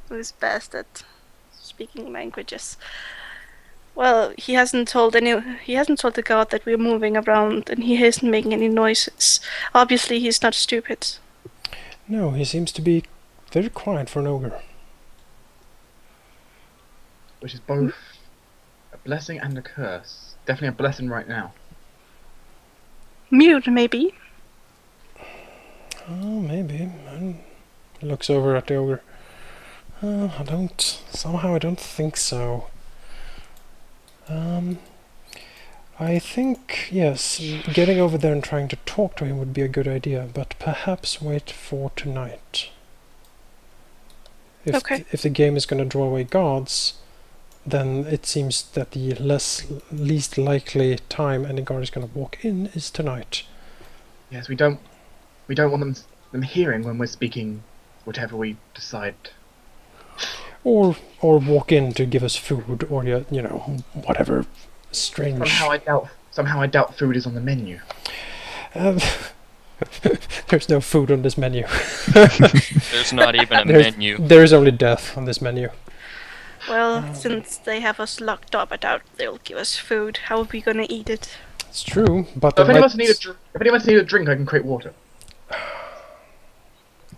Who's best at speaking languages. Well, he hasn't told the guard that we're moving around, and he isn't making any noises. Obviously, he's not stupid. No, he seems to be very quiet for an ogre. Which is both a blessing and a curse. Definitely a blessing right now. Mute, maybe. Oh, maybe. He looks over at the ogre. Somehow I don't think so. I think, yes, getting over there and trying to talk to him would be a good idea, but perhaps wait for tonight. If the game is going to draw away guards, then it seems that the least likely time any guard is going to walk in is tonight. Yes, we don't want them hearing when we're speaking whatever we decide. Or walk in to give us food, or you know, whatever strange. Somehow I doubt food is on the menu. There's no food on this menu. There's not even a menu. There is only death on this menu. Well, since they have us locked up, I doubt they'll give us food. How are we gonna eat it? It's true, but if anyone's need a drink, I can create water.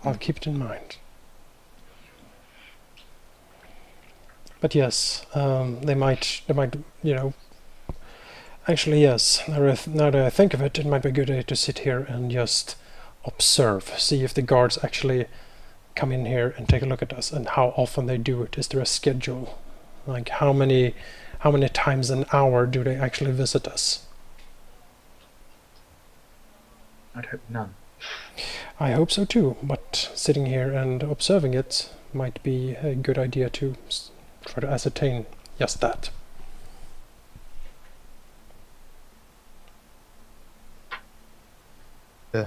I'll keep it in mind. But yes, they might, you know. Actually, yes. Now that I think of it, it might be a good idea to sit here and just observe, see if the guards actually come in here and take a look at us, and how often they do it. Is there a schedule? Like how many times an hour do they actually visit us? I'd hope none. I hope so too, but sitting here and observing it might be a good idea to try to ascertain just that.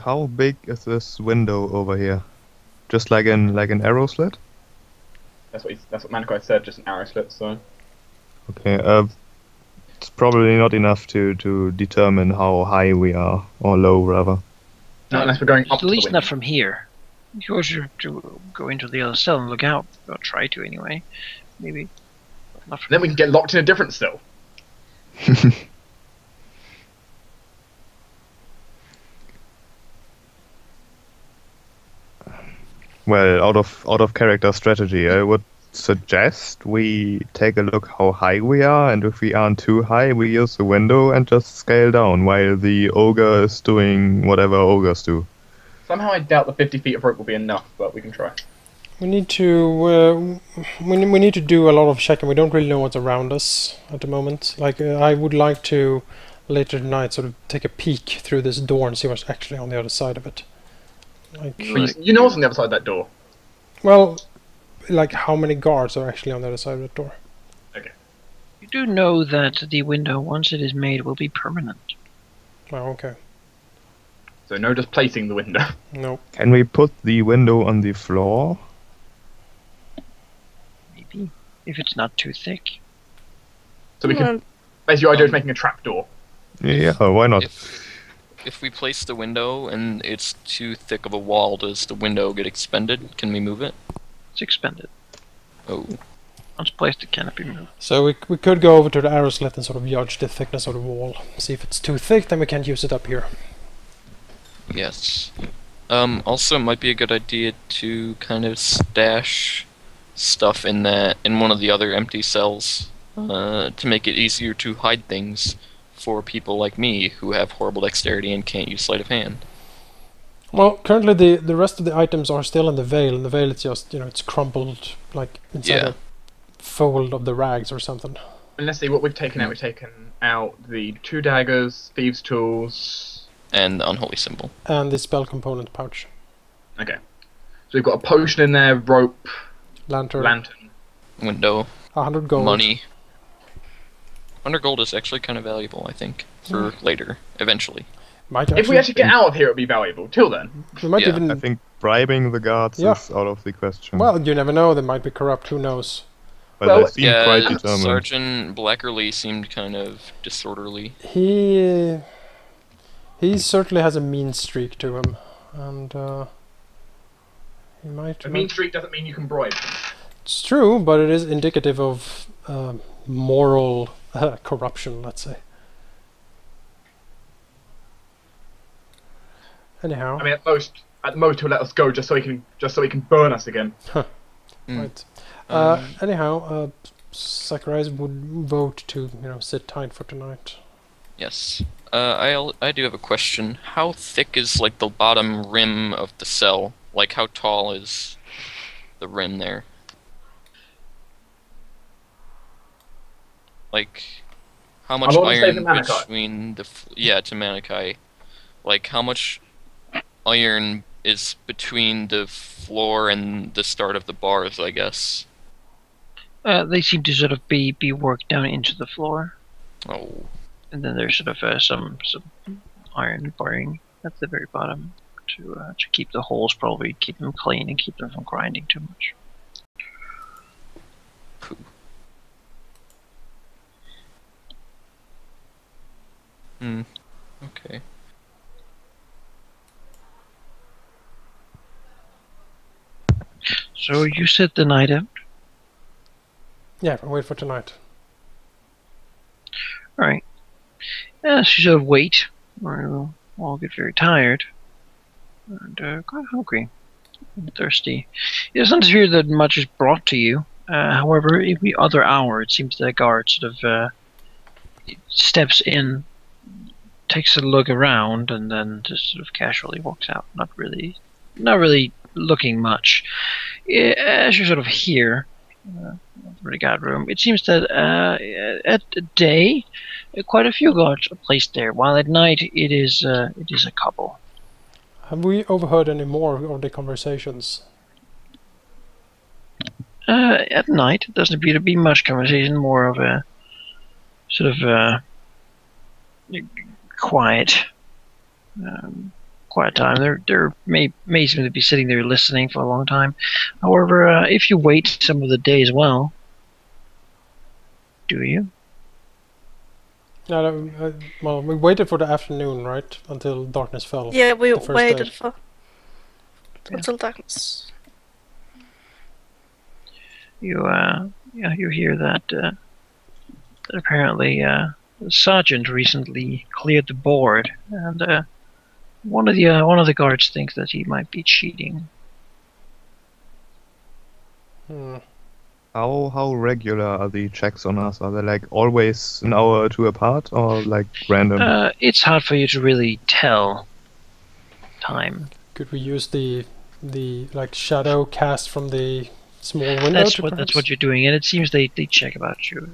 How big is this window over here? Just like an arrow slit? That's what Manaki said. Just an arrow slit. So. Okay. It's probably not enough to determine how high we are, or low rather. Not unless we're going up. At least not from here. If you were to go into the other cell and look out, or try to anyway, maybe. Not from then we can get locked in a different cell. Well, out of character strategy, I would suggest we take a look how high we are, and if we aren't too high, we use the window and just scale down while the ogre is doing whatever ogres do. Somehow I doubt the 50 feet of rope will be enough, but we can try. We need to we need to do a lot of checking. We don't really know what's around us at the moment. Like I would like to later tonight sort of take a peek through this door and see what's actually on the other side of it. Like, you know what's on the other side of that door? Well, like how many guards are actually on the other side of the door? Okay. You do know that the window, once it is made, will be permanent. Oh, okay. So no just placing the window. No. Can we put the window on the floor? Maybe. If it's not too thick. So we can... Basically your idea is making a trapdoor. Yeah, why not? If we place the window and it's too thick of a wall, does the window get expended? Can we move it? It's expended. Oh. Once placed, it cannot be moved. So we could go over to the arrow slit and sort of judge the thickness of the wall. See if it's too thick, then we can't use it up here. Yes. Also, it might be a good idea to kind of stash stuff in one of the other empty cells to make it easier to hide things for people like me who have horrible dexterity and can't use sleight of hand. Well, currently the rest of the items are still in the veil, and the veil is just, it's crumpled like inside a fold of the rags or something. And let's see what we've taken out. We've taken out the 2 daggers, thieves' tools, and the unholy symbol, and the spell component pouch. Okay, so we've got a potion in there, rope, lantern, window, 100 gold, money. 100 gold is actually kind of valuable, I think, for later, eventually. If we actually get out of here, it'll be valuable. Till then, we might even. I think bribing the guards is out of the question. Well, you never know; they might be corrupt. Who knows? Well, they seem quite determined. Sergeant Blackerly seemed kind of disorderly. He certainly has a mean streak to him, and he might. A mean streak doesn't mean you can bribe him. It's true, but it is indicative of moral corruption, let's say. Anyhow. I mean, at most he'll let us go just so he can burn us again. Right. Anyhow, Zacharias would vote to sit tight for tonight. Yes. I do have a question. How thick is like the bottom rim of the cell? Like how tall is the rim there? Like how much iron between the to Manaki? Like how much iron is between the floor and the start of the bars, I guess? They seem to sort of be worked down into the floor. Oh. And then there's sort of some iron barring at the very bottom to keep the holes, probably keep them clean and keep them from grinding too much. Cool. Okay. So you sit the night out? Yeah, I'll wait for tonight. Alright. So you sort of wait, or you'll all get very tired and quite hungry and thirsty. It doesn't appear that much is brought to you. However, every other hour it seems that a guard sort of steps in, takes a look around, and then just sort of casually walks out. Not really looking much. As you're sort of here, for the guard room, it seems that at the day, quite a few guards are placed there, while at night it is a couple. Have we overheard any more of the conversations? At night, it doesn't appear to be much conversation, more of a sort of quiet time. There may seem to be sitting there listening for a long time. However, if you wait some of the day as well, do you? No, well, we waited for the afternoon, right? Until darkness fell. Yeah, we the first waited day. for until darkness. You hear that apparently the sergeant recently cleared the board, and one of the guards thinks that he might be cheating. How regular are the checks on us? Are they like always an hour or two apart, or like random? It's hard for you to really tell time. Could we use the like shadow cast from the small window? That's what you're doing, and it seems they check about you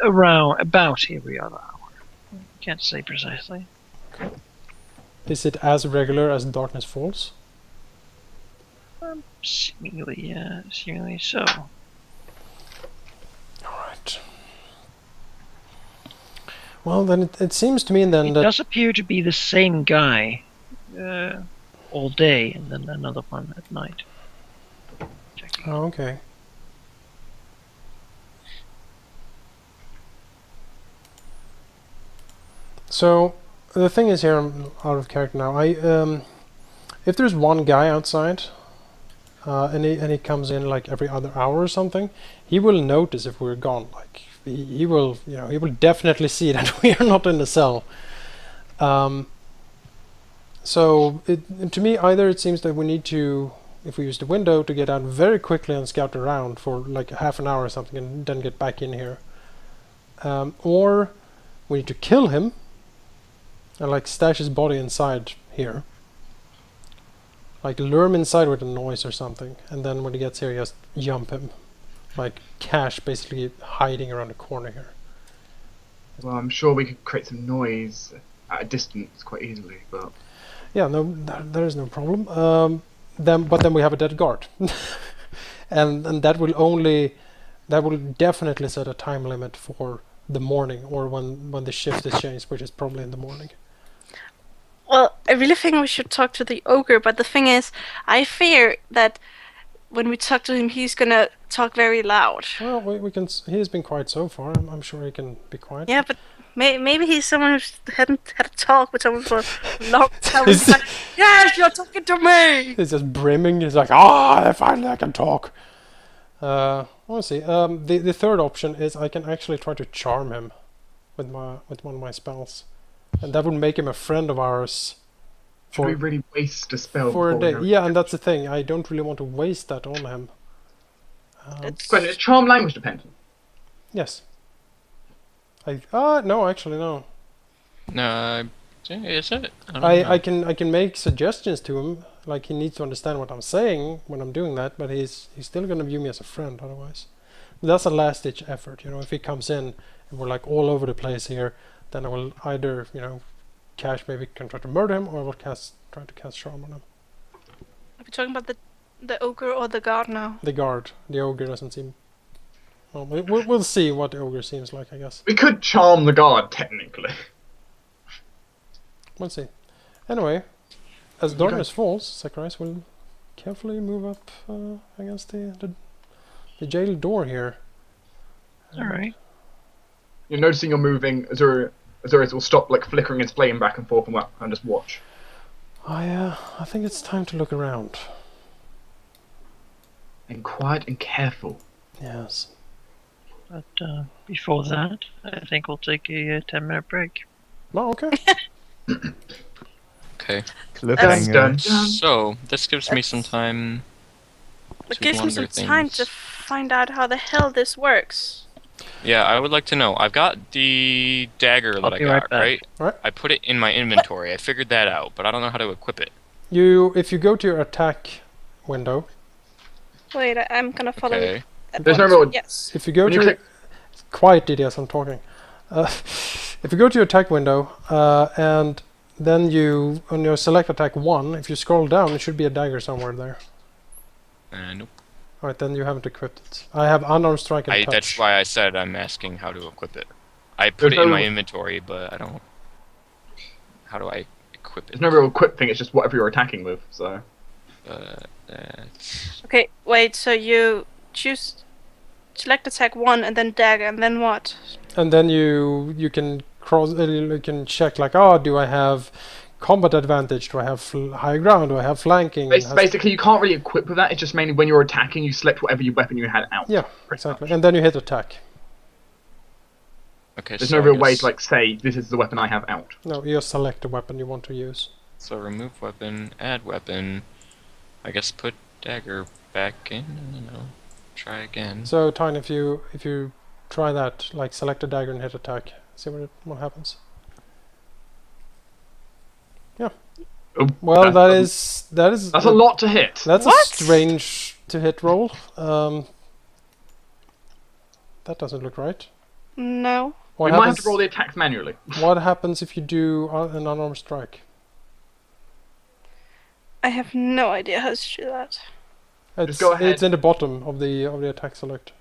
about every other hour. Can't say precisely. Okay. Is it as regular as darkness falls? Seemingly so. Alright. Well, then it seems to me then that... It does appear to be the same guy all day, and then another one at night. Checking. Oh, okay. So, the thing is here, I'm out of character now. If there's one guy outside, and he comes in like every other hour or something, he will notice if we're gone. Like he will definitely see that we are not in the cell. So to me, either it seems that we need to, if we use the window, to get out very quickly and scout around for like half an hour or something, and then get back in here, or we need to kill him and like stash his body inside here. Like lure him inside with a noise or something, and then when he gets here, just jump him. Like Kash basically hiding around the corner here. Well, I'm sure we could create some noise at a distance quite easily, but... Yeah, no, there is no problem. But then we have a dead guard. and that will definitely set a time limit for the morning, or when the shift is changed, which is probably in the morning. Well, I really think we should talk to the ogre, but the thing is, I fear that when we talk to him, he's gonna talk very loud. Well, we can. He has been quiet so far. I'm sure he can be quiet. Yeah, but maybe he's someone who hadn't had a talk with someone for a long time. He's like, yes, you're talking to me! He's just brimming. He's like, I finally can talk. Let's see. The third option is I can actually try to charm him with one of my spells, and that would make him a friend of ours Should we really waste a spell for a before we day. go? Yeah, and that's the thing. I don't really want to waste that on him. Question: is charm language dependent? Yes. No, actually no. No, is it? don't I know. can make suggestions to him, like he needs to understand what I'm saying when I'm doing that, but he's still gonna view me as a friend otherwise. That's a last ditch effort, you know. If he comes in and we're like all over the place here, then I will either, you know, Kash maybe can try to murder him, or I will try to cast charm on him. Are we talking about the ogre or the guard now? The guard, the ogre doesn't seem. Well, we'll see what the ogre seems like, I guess. We could charm the guard technically. We'll see. Anyway, as darkness falls, Zacharias will carefully move up against the jail door here. Alright. You're noticing you're moving. Azureus will stop like flickering his flame back and forth and just watch. I think it's time to look around. And quiet and careful. Yes. But before that, I think we'll take a 10-minute break. Oh, okay. Okay. Cliffhanger. Dun. So this gives me some time It to gives me wonder some time to things. find out how the hell this works. Yeah, I would like to know. I've got the dagger that I'll I be got, right back. right? Right. I put it in my inventory. I figured that out, but I don't know how to equip it. If you go to your attack window, Wait, I'm gonna follow Okay. you. at There's no once. real- Yes. if you go When to you click- quiet, idiots, I'm talking. If you go to your attack window and then you on your select attack 1, if you scroll down, it should be a dagger somewhere there. Nope. All right, then you haven't equipped it. I have unarmed strike and touch. That's why I said I'm asking how to equip it. I put There's it in no- my inventory, but I don't. How do I equip it? There's no real equip thing. It's just whatever you're attacking with. So That's... Okay, wait, so you select attack 1 and then dagger, and then what? And then you can you can check like, oh, do I have combat advantage? Do I have high ground? Do I have flanking? basically, you can't really equip with that. It's just mainly when you're attacking, you select whatever weapon you had out. Yeah, exactly. And then you hit attack. Okay, There's so no I real way guess- to like say this is the weapon I have out. No, you just select the weapon you want to use. So remove weapon, add weapon. I guess put dagger back in. I don't know. Try again. So Tine, if you try that, like select a dagger and hit attack, see what happens. Oh, Well, that's that's a lot to hit. That's What? a strange to hit roll. That doesn't look right. No. We might have to roll the attacks manually. What happens if you do an unarmed strike? I have no idea how to do that. It's, go ahead. It's in the bottom of the attack select.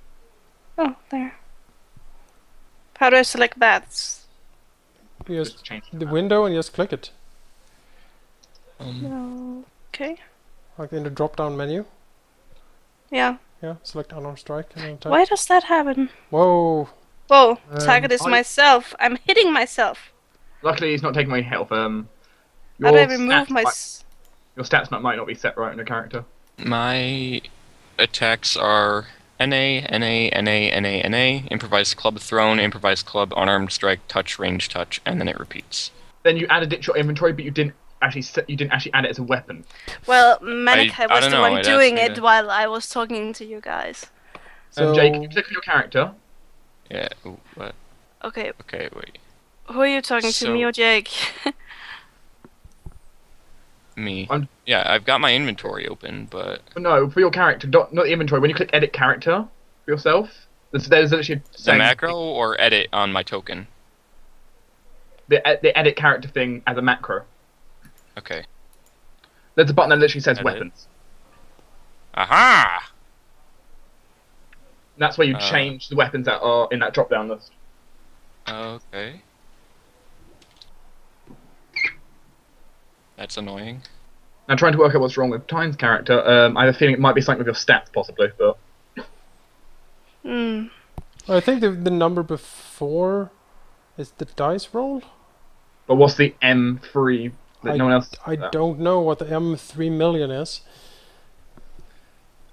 Oh, there. How do I select that? You just Just change the window and you just click it, No. Okay. like in the drop-down menu. Yeah. Yeah, select unarmed strike and then attack. Why does that happen? Whoa! Whoa, target is I- myself. I'm hitting myself. Luckily, he's not taking my health. How do I remove my... Your stats might not be set right in the character. My attacks are NA, NA, NA, NA, NA, improvised club thrown, improvised club, unarmed strike, touch, range touch, and then it repeats. Then you added it to your inventory, but you didn't actually add it as a weapon. Well, Manaki I was don't the know, one it doing asked me it to- while I was talking to you guys. So Jake, you click on your character. Yeah. Ooh, what? Okay, Okay, wait. who are you talking to, me So- or Jake? Me. I'm- Yeah, I've got my inventory open, but No, for your character, not the inventory. When you click edit character for yourself, there's literally the saying macro or edit on my token. the edit character thing as a macro. Okay. There's a button that literally says Edit. weapons. Aha! And that's where you Uh. change the weapons that are in that drop down list. Okay. That's annoying. Now trying to work out what's wrong with Tine's character. I have a feeling it might be something with your stats, possibly, but Hmm. I think the number before is the dice roll. what's the M3 that no one else? I don't know what the M3 million is.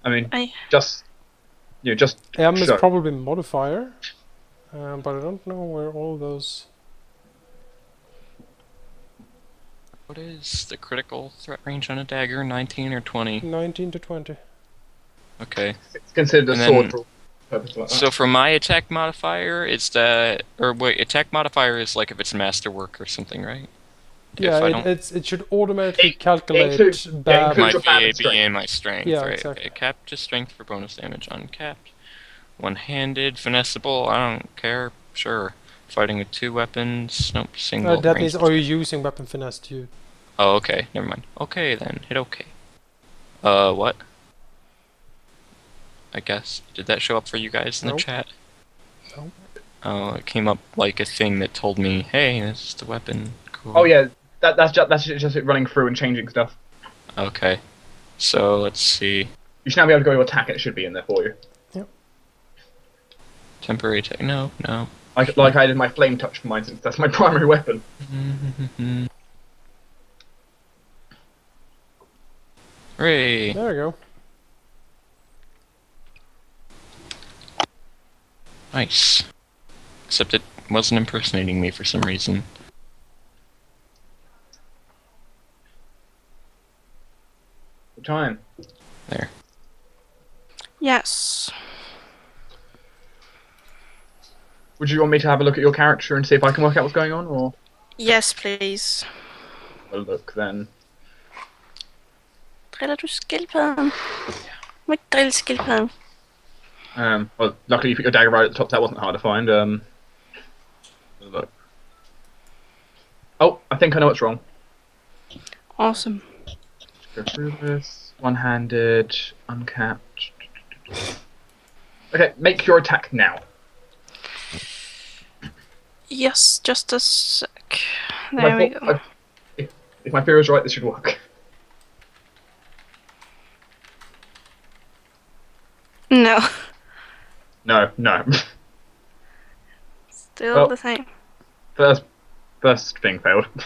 I mean, I- just just M is show. probably modifier, but I don't know where all those. What is the critical threat range on a dagger? 19 or 20? 19 to 20. Okay. It's considered a And sword then- for purposes like that. So for my attack modifier, it's that, or wait, attack modifier is like if it's masterwork or something, right? Yeah, If I don't- it should automatically It calculate includes- bad. includes My your bad and VAB strength. and my strength, Yeah, right? exactly. Okay. Capped to strength for bonus damage, uncapped. One-handed, finessable, I don't care, sure. Fighting with 2 weapons, nope, single. That ranged is, are you using weapon finesse to? Oh, okay, never mind. Okay then, hit okay. What? I guess. Did that show up for you guys in Nope. the chat? Nope. Oh, it came up like a thing that told me, hey, this is the weapon. Cool. Oh yeah, that's just it running through and changing stuff. Okay. So, let's see. You should now be able to go to attack, and it should be in there for you. Temporary attack. No. Like I did my flame touch for mine, since that's my primary weapon. Hooray! There we go. Nice. Except it wasn't impersonating me for some reason. What time? There. Yes. Would you want me to have a look at your character and see if I can work out what's going on, or Yes, please. a look then? Driller du skildpadden? Må ikke drille skildpadden. Well, luckily you put your dagger right at the top. That wasn't hard to find. Look. Oh, I think I know what's wrong. Awesome. Go through this. One-handed, uncapped. Okay, make your attack now. Yes, just a sec. There we go. If my theory is right, this should work. No. No. Still Well- the same. First thing failed. For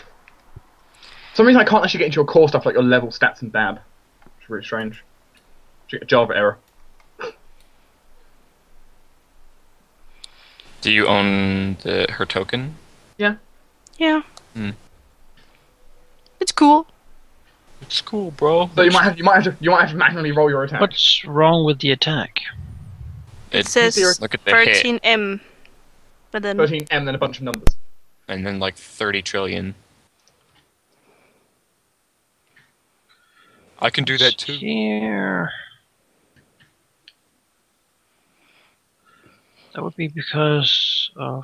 some reason I can't actually get into your core stuff like your level, stats, and BAB. It's really strange. It's a Java error. Do you own her token? Yeah. Hmm. It's cool. It's cool, bro. So you might have to manually roll your attack. What's wrong with the attack? It says look at the hit, 13M. But then 13M, then a bunch of numbers. and then like 30 trillion. I can do that too. Here. That would be because of.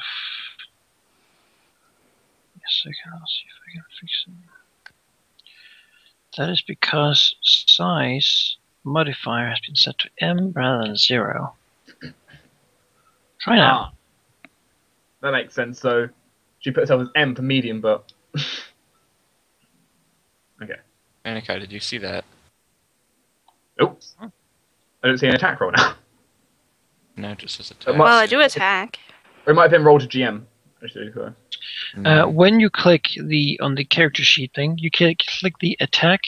Yes, I'll see if I can fix it. That is because size modifier has been set to M rather than 0. Try now. That makes sense. So she put herself as M for medium, but okay. Manaki, did you see that? Nope. I don't see an attack roll now. No, it just says It attack. might- well, I do attack. Or it might have been rolled to GM. Actually, so. No. When you click on the character sheet thing, you click the attack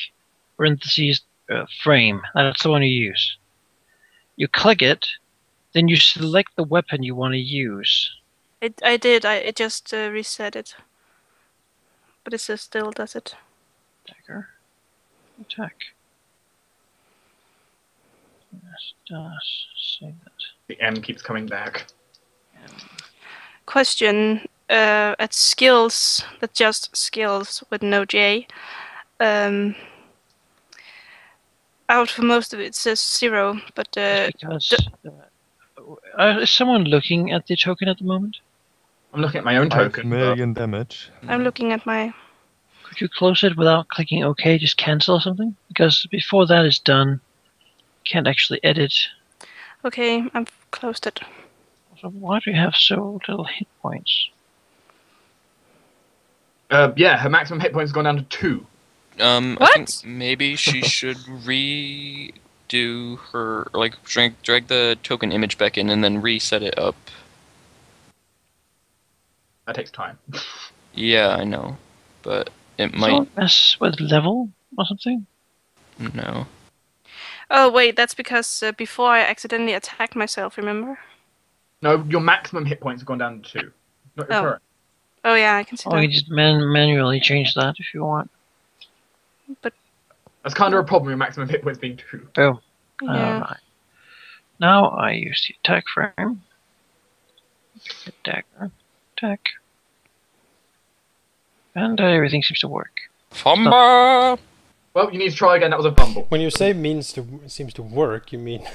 parentheses frame. That's the one you use. You click it, then you select the weapon you want to use. I did. It just reset it. But it still does it. Dagger. Attack. Yes, does say that. The M keeps coming back. Question. At skills, that's just skills with no J. Out for most of it says 0, but Because is someone looking at the token at the moment? I'm looking at my own 5 token. million damage. I'm looking at my. Could you close it without clicking OK? Just cancel or something? Because before that is done, you can't actually edit. Okay, I've closed it. So why do you have so little hit points? Yeah, her maximum hit points has gone down to 2. I What? think maybe she should redo her, like, drag the token image back in and then reset it up. That takes time. Yeah, I know, but it Might might. mess with level or something? No. Oh wait, that's because before I accidentally attacked myself. Remember? No, your maximum hit points have gone down to 2. Not your Oh. current. Oh yeah, I can see Oh, you that. just manually change that if you want. But That's kind of a problem, your maximum hit points being 2. Boom. yeah. Alright. Now I use the attack frame. Dagger. Attack. And everything seems to work. Fumba! Well, you need to try again, that was a fumble. When you say seems to work, you mean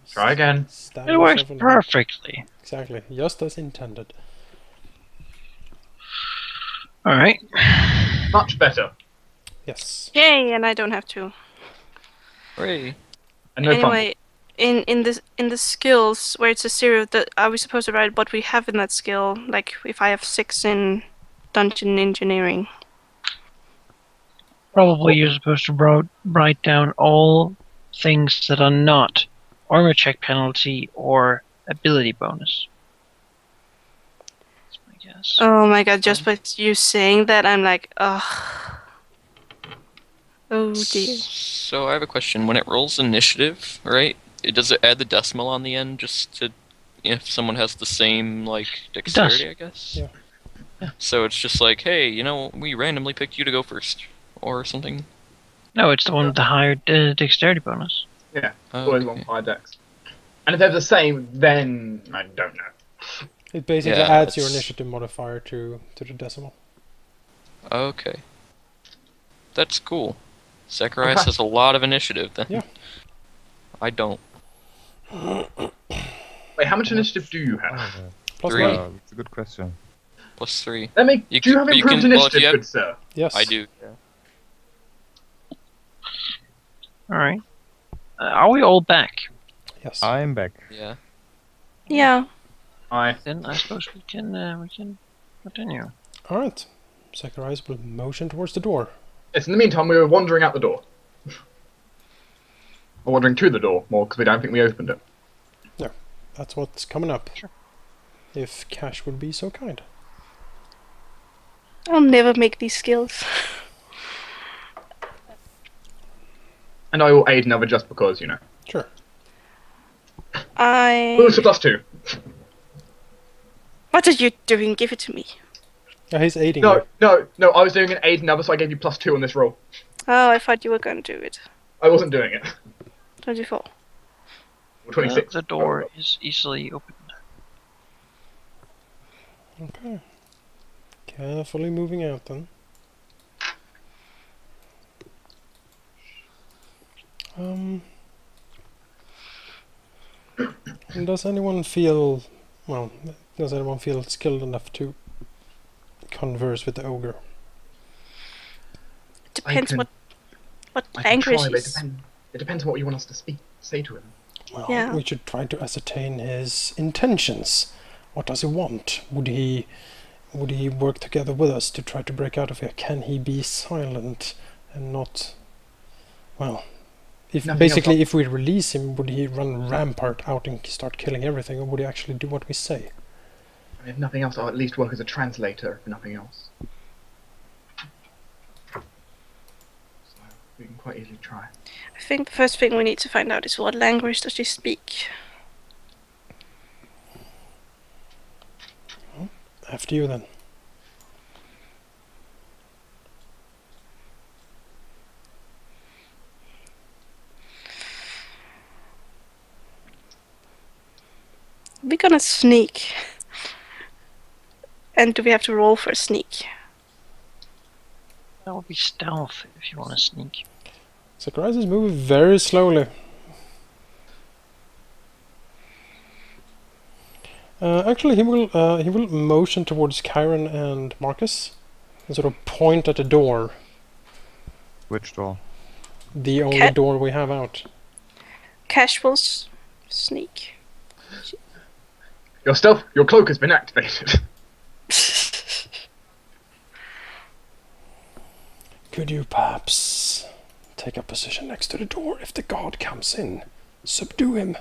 Try again. stab It works yourself in the- perfectly. Exactly, just as intended. Alright. Much better. Yes. Yay, and I don't have to. Hooray. And no fumble. Anyway, in the skills where it's a 0, are we supposed to write what we have in that skill? Like if I have 6 in dungeon engineering. Probably you're supposed to write down all things that are not armor check penalty or ability bonus. That's my guess. Oh my god! Just by you saying that, I'm like, ugh. Oh dear. So I have a question. When it rolls initiative, right? Does it add the decimal on the end just to if someone has the same like dexterity, I guess? Yeah. Yeah. So it's just like, hey, we randomly picked you to go first, or something. No, it's the one with the higher dexterity bonus. Yeah, Oh, always okay. on 5 dex. And if they're the same, then I don't know. It basically Yeah, adds your it's- initiative modifier to the decimal. Okay. That's cool. Zacharias Okay. has a lot of initiative then. Yeah. I don't. Wait, how much initiative do you have? Plus 3. 1. It's a good question. Plus 3. Let me. You Do you can- have but you improved can- well, if initiative, you have- good sir? Yes. I do. Alright. Are we all back? Yes. I'm back. Yeah. Yeah. Then I suppose we can continue. Alright. Zacharias will motion towards the door. Yes, in the meantime, we were wandering out the door. Or wandering to the door, more, because we don't think we opened it. That's what's coming up. Sure. If Kash would be so kind. I'll never make these skills. And I will aid another just because, you know. Sure. Move to +2. What are you doing? Give it to me. Yeah, he's aiding No, you. no, I was doing an aid another, so I gave you +2 on this roll. Oh, I thought you were going to do it. I wasn't doing it. 24. Or 26. The door is easily opened. Okay. Carefully moving out then. Does anyone feel skilled enough to converse with the ogre? Depends can- what I can language try, but he's... it depends on what you want us to say to him. Well, Yeah. we should try to ascertain his intentions. What does he want? Would he work together with us to try to break out of here? Can he be silent and not? Well, if Nothing basically else. if we release him, would he run rampart out and start killing everything, or would he actually do what we say? If nothing else, I'll at least work as a translator, if nothing else. So, we can quite easily try. I think the first thing we need to find out is what language does he speak. After you then. We're gonna sneak. And do we have to roll for a sneak? That would be stealth if you want to sneak. Zacharias is moving very slowly. Actually, he will motion towards Cairen and Markas and sort of point at the door, Which door? the only Cat- door we have out. Kash will sneak. Your cloak has been activated. Could you perhaps take a position next to the door if the guard comes in? Subdue him.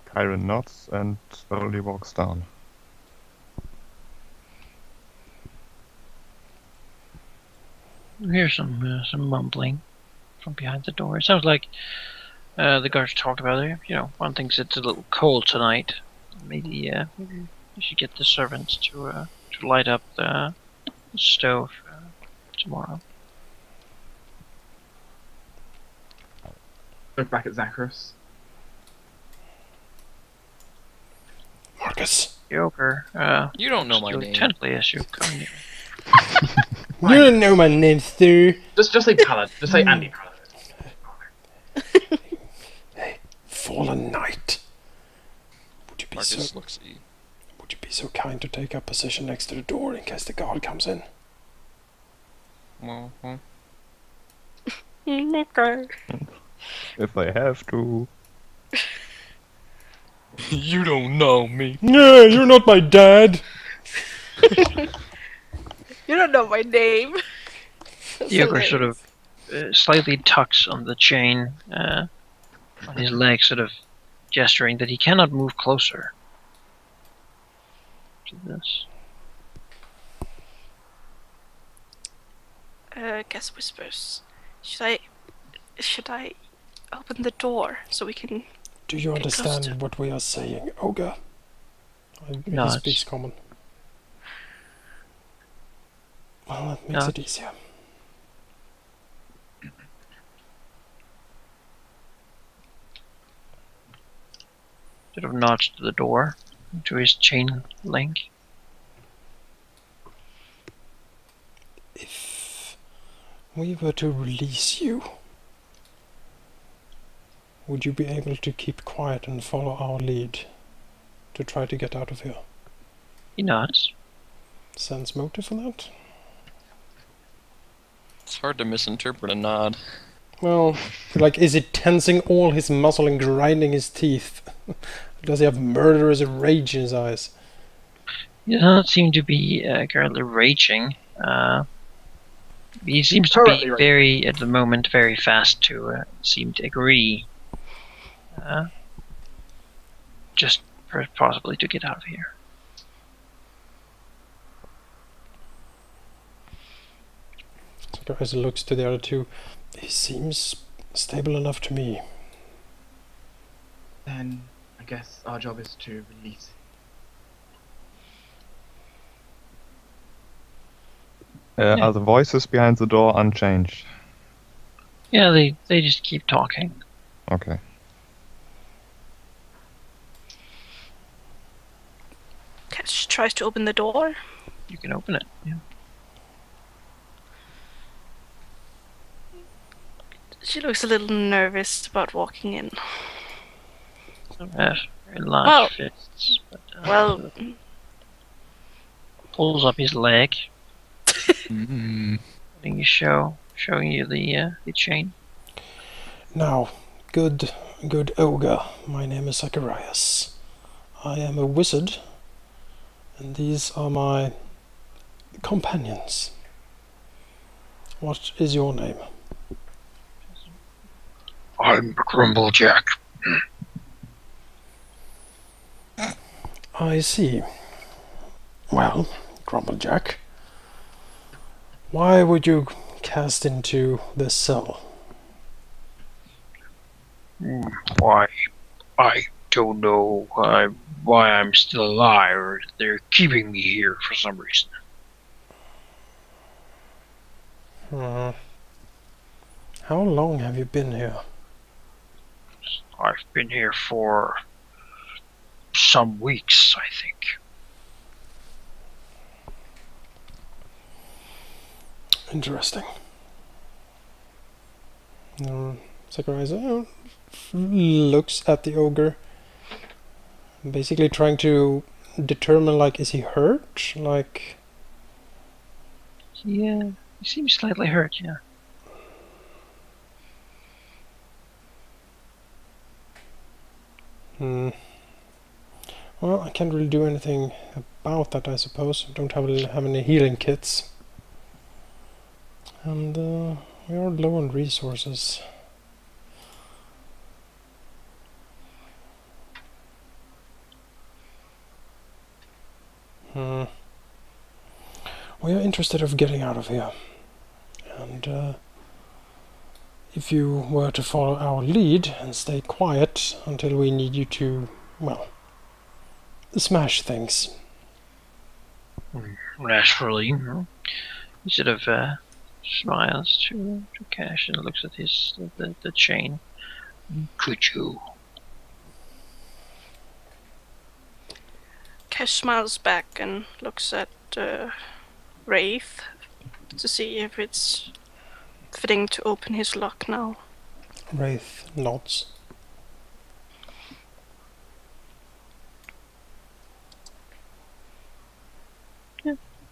Cairen nods and slowly walks down. You hear some mumbling from behind the door. It sounds like the guards talked about it. You know, one thinks it's a little cold tonight. Maybe maybe you should get the servants to light up the stove tomorrow. Look back at Zacharias. Markas. The ogre. You don't know my you name. intently as you come near. You don't know my name, sir. Just say paladin. Just say anti-paladin. Hey, fallen knight. Would you be Markas so? looks at you. Would you be so kind to take up position next to the door in case the guard comes in? Well, Okay. If I have to. you don't know me. No, you're not my dad. You don't know my name. The ogre sort of slightly tucks on the chain on his leg, sort of gesturing that he cannot move closer to this. Gas whispers. Should I open the door so we can? Do you Get close to- understand what we are saying, ogre? He Nods. speaks common. Well, that makes it easier. Sort of nods to the door, to his chain link. If we were to release you, would you be able to keep quiet and follow our lead to try to get out of here? He nods. Sense motive for that? It's hard to misinterpret a nod. Well, like, is it tensing all his muscle and grinding his teeth? Does he have murderous rage in his eyes? He does not seem to be currently raging. He seems to Currently be raging. very, at the moment, very fast to seem to agree. Just possibly to get out of here. Zacharias looks to the other two. He seems stable enough to me. Then I guess our job is to release. Yeah. Are the voices behind the door unchanged? Yeah, they just keep talking. Okay. Kash tries to open the door. You can open it. Yeah. She looks a little nervous about walking in. Very large Well- fists. But, Well, pulls up his leg, Mm. letting you showing you the chain. Now, good ogre, my name is Zacharias. I am a wizard, and these are my companions. What is your name? I'm Grumblejack. I see. Well, Grumblejack, why would you cast into this cell? Why? I don't know why I'm still alive, or they're keeping me here for some reason. How long have you been here? I've been here for some weeks, I think. Interesting. Zacharias looks at the ogre, basically trying to determine, like, is he hurt? Like, Yeah, he seems slightly hurt, yeah. well, I can't really do anything about that, I suppose. I don't have any healing kits. And we are low on resources. We are interested of getting out of here. And and if you were to follow our lead and stay quiet until we need you to, well, smash things. Naturally, he sort of smiles to Kash and looks at the chain. Could you? Kash smiles back and looks at Raith to see if it's fitting to open his lock now. Raith nods.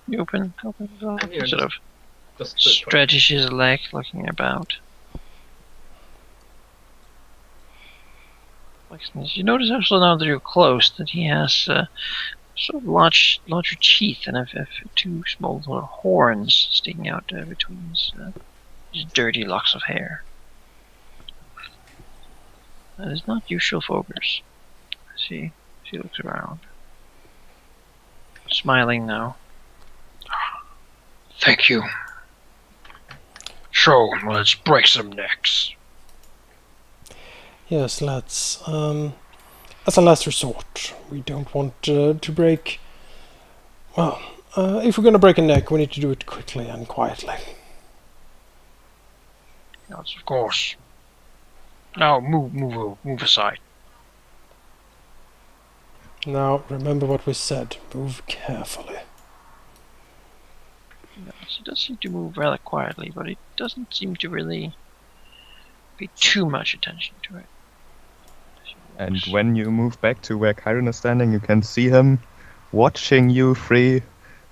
You open the lock. Yeah, Sort of Just stretches his leg, looking about. You notice also now that you're close that he has sort of larger teeth and two small little horns sticking out between his dirty locks of hair. That is not usual for ogres. She looks around, smiling now. Thank you. So let's break some necks. Yes, let's. As a last resort, we don't want to break. Well, if we're gonna break a neck, we need to do it quickly and quietly. Yes, of course. Now move aside. Now, remember what we said. Move carefully. Yes, he does seem to move rather quietly, but he doesn't seem to really pay too much attention to it. And when you move back to where Cairen is standing, you can see him watching you three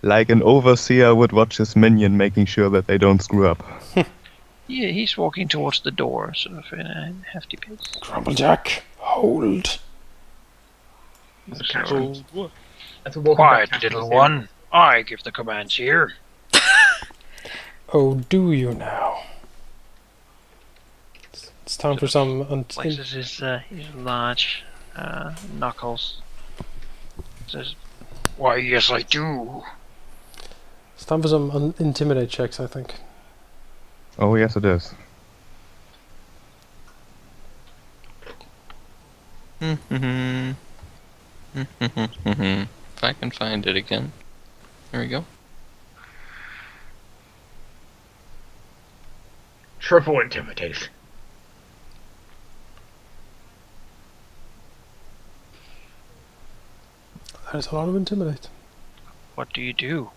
like an overseer would watch his minion, making sure that they don't screw up. Yeah, he's walking towards the door, sort of in a hefty pace. Crumblejack, hold. That's a So, Kash. That's a walking quiet, back little Kash one. I give the commands here. Oh, do you now? It's time for some. Flexes his large knuckles. Says, "Why, yes, I do." It's time for some intimidate checks, I think. Oh, yes, it is. If I can find it again. There we go. Triple intimidation. There's a lot of intimidate. What do you do?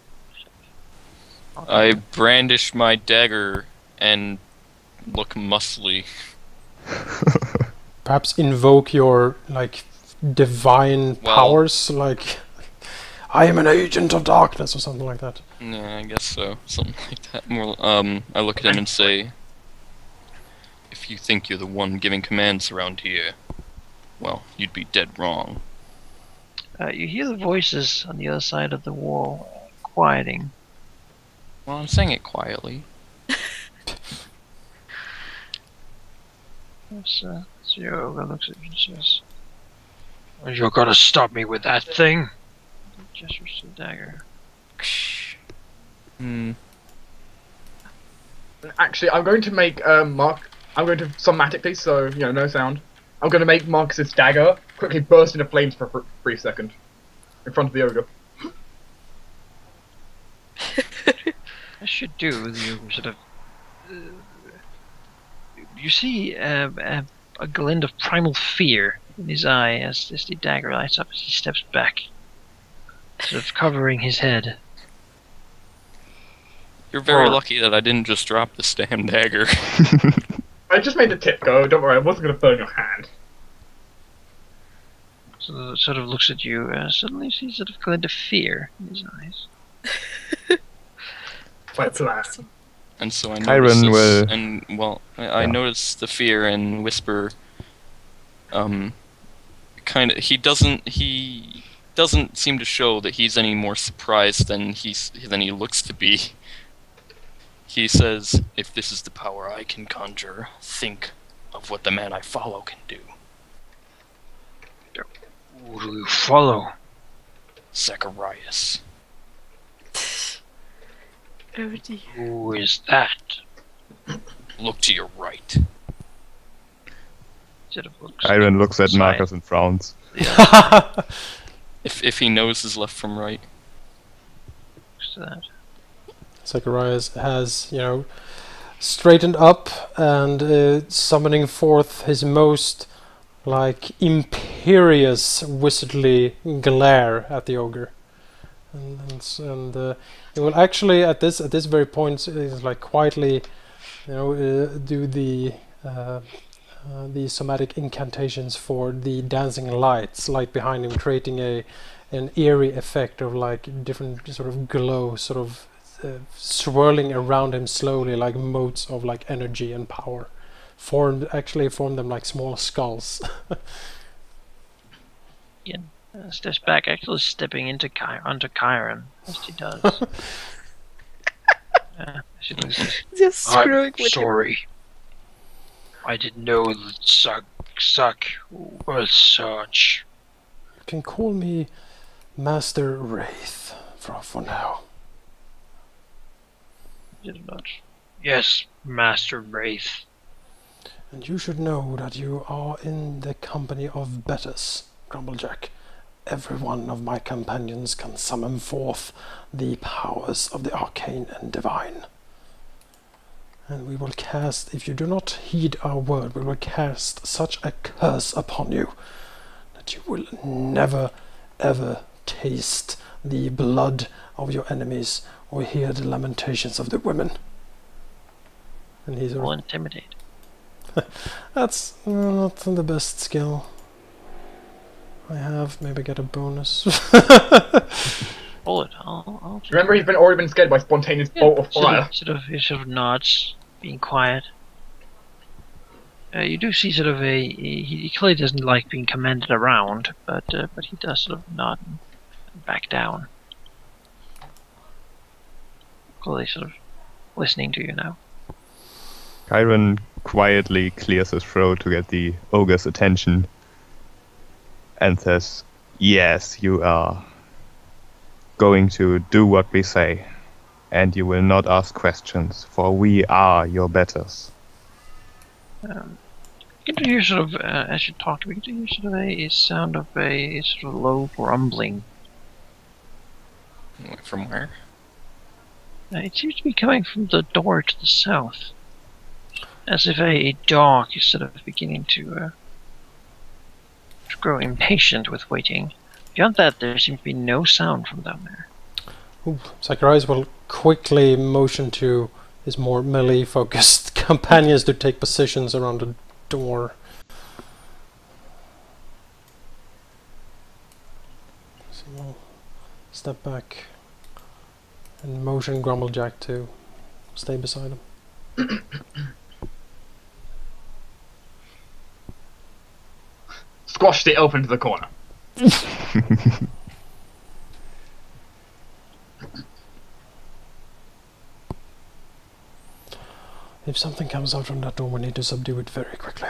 I brandish my dagger and look muscly. Perhaps invoke your divine Well- powers, like I am an agent of darkness or something like that. Yeah, I guess so. Something like that. More, I look at him and say, if you think you're the one giving commands around here, well, you'd be dead wrong. You hear the voices on the other side of the wall, quieting. Well, I'm saying it quietly. So Ogre looks at you and says, "You're gonna stop me with that thing?" He gestures to the dagger. Actually, I'm going to make Mark. I'm going to somatically, so no sound. I'm going to make Marcus's dagger quickly burst into flames for a brief second in front of the ogre. I should do. You sort of. You see a glint of primal fear in his eye as the dagger lights up as he steps back, sort of covering his head. You're very lucky that I didn't just drop the damn dagger. I just made the tip go. Don't worry, I wasn't going to burn your hand. So sort of looks at you. Suddenly sees sort of glint of fear in his eyes. Quite plan. And so I Cairen notice this, will- and well, I notice the fear and whisper. He doesn't seem to show that he's any more surprised than he looks to be. He says, "If this is the power I can conjure, think of what the man I follow can do." Who do you follow? Zacharias. Oh dear. Who is that? Look to your right. Sort of looks Cairen looks at side. Markas and frowns. If he knows his left from right. Looks to that. Zacharias has, straightened up and summoning forth his most imperious wizardly glare at the ogre, and he will actually at this very point quietly, do the somatic incantations for the dancing lights behind him, creating an eerie effect of different sort of glow, swirling around him slowly, like motes of energy and power, form them like small skulls. Ian steps back, actually stepping onto Cairen, as he does. She looks. Just screwing I'm with him. sorry. I didn't know that suck was such. You can call me Master Raith for now. Did not. Yes, Master Raith. And you should know that you are in the company of betters, Grumblejack. Every one of my companions can summon forth the powers of the arcane and divine. And we will cast, if you do not heed our word, we will cast such a curse upon you that you will never ever taste the blood of your enemies or hear the lamentations of the women. And he's Will intimidate. That's not the best skill I have. Maybe get a bonus. Bullet. I'll Remember, he's already been scared by spontaneous bolt of fire. He sort of nods, being quiet. You do see sort of he clearly doesn't like being commanded around, but he does sort of nod and back down. Clearly sort of listening to you now. Cairen quietly clears his throat to get the ogre's attention and says, "Yes, you are going to do what we say, and you will not ask questions, for we are your betters." You can hear sort of, as you talk to me, you can hear sort of a sound of a sort of low rumbling. From where? It seems to be coming from the door to the south, as if a dog is sort of beginning to grow impatient with waiting. Beyond that, there seems to be no sound from down there. Ooh, Zacharias will quickly motion to his more melee-focused companions to take positions around the door. So we'll step back and motion Grumblejack to stay beside him. Squashed it open to the corner. If something comes out from that door, we need to subdue it very quickly.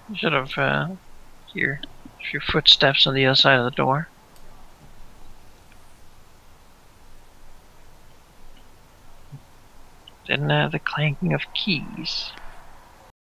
You sort of hear a few footsteps on the other side of the door. Then the clanking of keys.